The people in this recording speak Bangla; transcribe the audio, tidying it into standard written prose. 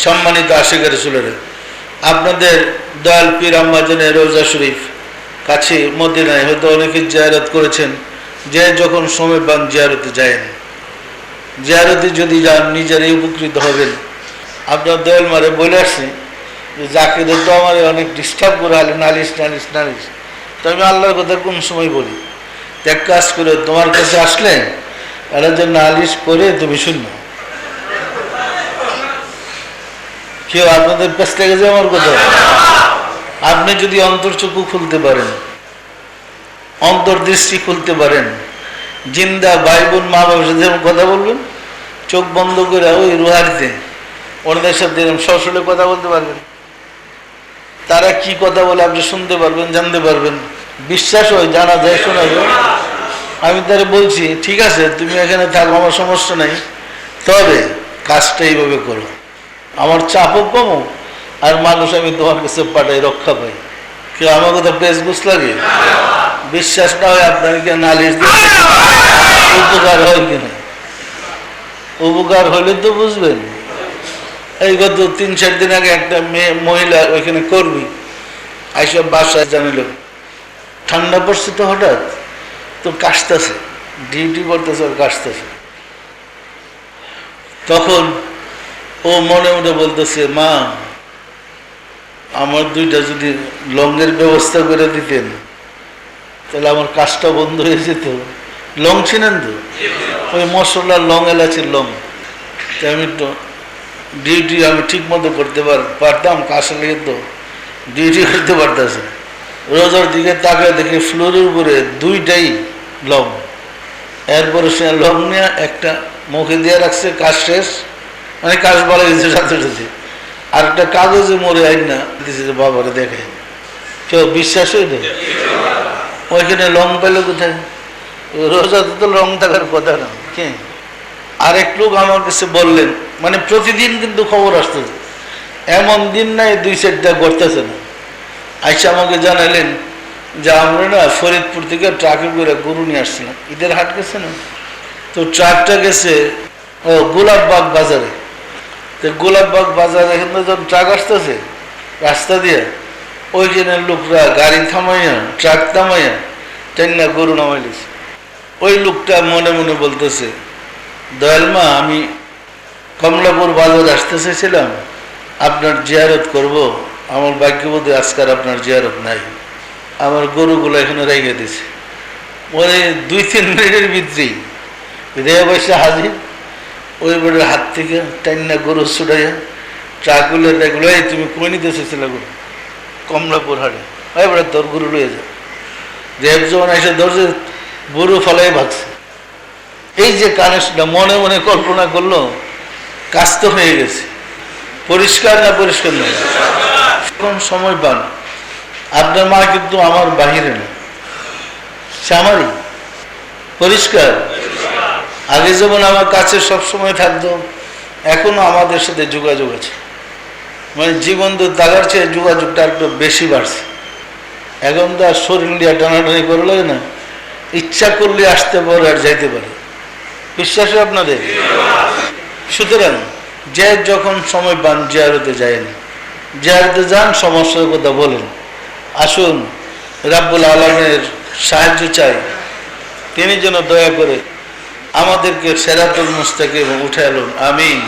সম্মানিত আশিকের রাসূলেরা, আপনাদের দয়াল পীর আম্মাজানের রওজা শরীফ কাছে মদিনায় হয়তো অনেকে জিয়ারত করেছেন। যে যখন সময় পান জিয়ারতে যায়েন, জিয়ারতে যদি যান নিজেরাই উপকৃত হবেন। আপনার দয়াল মারে বলে আসছে যে জাকিরের তো আমার অনেক ডিস্টার্ব করে হলে নালিশ নালিশ নালিশ, তো আমি আল্লাহর কথা কোন সময় বলি, এক কাজ করে তোমার কাছে আসলে এরা যে নালিশ করে তুমি শুনো। কেউ আপনাদের কাছ থেকে যে আমার কথা, আপনি যদি অন্তর্চক্ষু খুলতে পারেন, অন্তর্দৃষ্টি খুলতে পারেন, জিন্দা ভাই বোন মা বাবার সাথে যেমন কথা বলবেন, চোখ বন্ধ করে ওই রুহারিতে ওনাদের সাথে এরকম সশলে কথা বলতে পারবেন। তারা কি কথা বলে আপনি শুনতে পারবেন, জানতে পারবেন। বিশ্বাস হয়, জানা যায়, শোনা যায়। আমি তারা বলছি ঠিক আছে তুমি এখানে থাকো, আমার সমস্যা নাই, তবে কাজটা এইভাবে করো, আমার চাপও কমো, আর মানুষ আমি তোমার কাছে পাঠাই, রক্ষা পাই। কেউ আমার কথা বেশ বুঝ লাগে? বিশ্বাস না হয় আপনাকে নালিশ দিয়ে উপকার হয় কিনা, উপকার হলে তো বুঝবেন। এই গত ৩-৪ দিন আগে একটা মেয়ে মহিলা ওইখানে কর্মী এইসব বাসায় জানিল, ঠান্ডা পড়ছে তো হঠাৎ, তো কাশতেছে, ডিউটি করতেছে আর কাশতেছে। তখন ও মনে মনে বলতেছে, মা আমার 2টা যদি লংয়ের ব্যবস্থা করে দিতেন তাহলে আমার কাজটা বন্ধ হয়ে যেত। লং ছিলেন তো, ওই মশলার লং, এলাচির লং, আমি তো ডিউটি আমি ঠিক মতো করতে পারতাম, কাজ লেগে তো ডিউটি করতে পারতেছে। রোজার দিকে তাকে দেখে ফ্লোরের উপরে 2টাই লং, এরপরে সে লং নিয়ে একটা মুখে দিয়ে রাখছে, কাজ শেষ, মানে কাজ বলা গেছে সাথে সাথে, আর একটা কাগজে মরে আইন না দিছে যে বাবারে দেখে। কেউ বিশ্বাস হয়ে দেয়? ওইখানে লং পেলে কোথায়? রোজাতে তো লং থাকার কথা না। কে আরেক লোক আমার কাছে বললেন, মানে প্রতিদিন কিন্তু খবর আসতেছে, এমন দিন নাই 2-4টা করতেছে না। আইসা আমাকে জানালেন যে আমরা না ফরিদপুর থেকে ট্রাকে করে গরু নিয়ে আসছিলাম, ঈদের হাট গেছে না, তো ট্রাকটা গেছে ও গোলাপবাগ বাজারে। তো গোলাপবাগ বাজারে এখানে যখন ট্রাক আসতেছে রাস্তা দিয়ে, ওইখানে লোকরা গাড়ি থামাইয়া ট্রাক থামাইয়া টেন্না গরু নামাইলেছে। ওই লোকটা মনে মনে বলতেছে, দয়াল মা আমি কমলাপুর বাজার আসতে চেয়েছিলাম, আপনার জিয়ারত করব, আমার ভাগ্যবতী আজকাল আপনার জিয়ারত নাই, আমার গরুগুলো এখানে রেখে দিছে। ওই 2-3 মিনিটের ভিতরেই রে বসে হাজির, ওই বেড়ের হাত থেকে টাইনা গরু ছুটাইয়া ট্রাকগুলো রেগুলো, এই তুমি কই নিতে চেয়েছিল গরু? কমলাপুর হাটে। ওই বেড়ে তোর গরু লইয়ে যা। রেব যখন এসে ধরছে, গরু ফলাই ভাগছে। এই যে কানেকশনটা মনে মনে কল্পনা করলো, কাজ তো হয়ে গেছে। পরিষ্কার না পরিষ্কার না? এখন সময় পান, আপনার মা কিন্তু আমার বাহিরে না, সে আমারই। পরিষ্কার? আগে যেমন আমার কাছে সবসময় থাকতো, এখনো আমাদের সাথে যোগাযোগ আছে, মানে জীবন তো তাগার চেয়ে যোগাযোগটা একটু বেশি বাড়ছে। এখন তো আর শরীর দিয়ে টানাটানি করে লাগে না, ইচ্ছা করলে আসতে পারে আর যাইতে পারে। বিশ্বাস আপনাদের? সুতরাং যে যখন সময় পান জিয়ারতে যায়েন, জিয়ারতে যান, সমস্যার কথা বলেন। আসুন রাব্বুল আলামিনের সাহায্য চাই, তিনি যেন দয়া করে আমাদেরকে সিরাতুল মুস্তাকিম উঠালেন। আমিন।